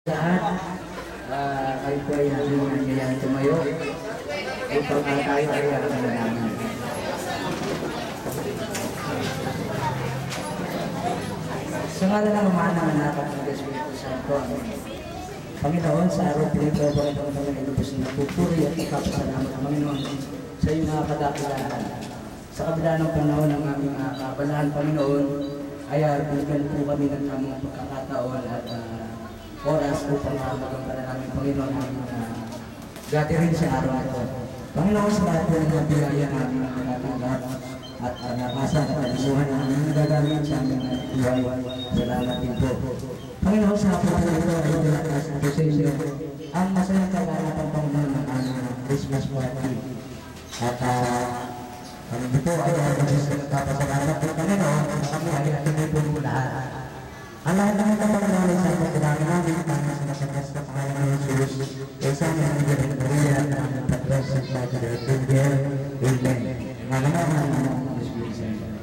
Lahat, kayo po ay nangyayang tumayo upang tayo ay manalangin. Sa ngalan ng Ama ng Anak at ng Espiritu Santo, Panginoon, sa araw pinito po itong mga ilubos na pupuri at ipapasalamat ang Panginoon sa iyong mga kadakilaan. Sa kabila ng panahon ng aming kabalahan, Panginoon, ay binigyan po kami ng tamang pagkakataon at oras upang magampanan namin, Panginoon, ang gathering sa araw na ito. Panginoon, sa lahat po ng nabiyaya namin ang natatanggap at nakasan at nalisuhan ng aming nagagamit sa aming buhay. Salamat din po. Panginoon, sa hapon na ito ay tinakas po sa inyo ang masayang kaganapan, Panginoon, ng aming Christmas party. At kami dito ay nagpapasalamat po, Panginoon, kami ay atuloy po mo lahat. Ang lahat ng ito, Panginoon, ay sa pagkakami namin, para sa nasagas na pangalan ng Jesus, ay sa aming nagiging Maria, na aming patras sa Padre, Amen. Nga naman ang Espiritu Santo.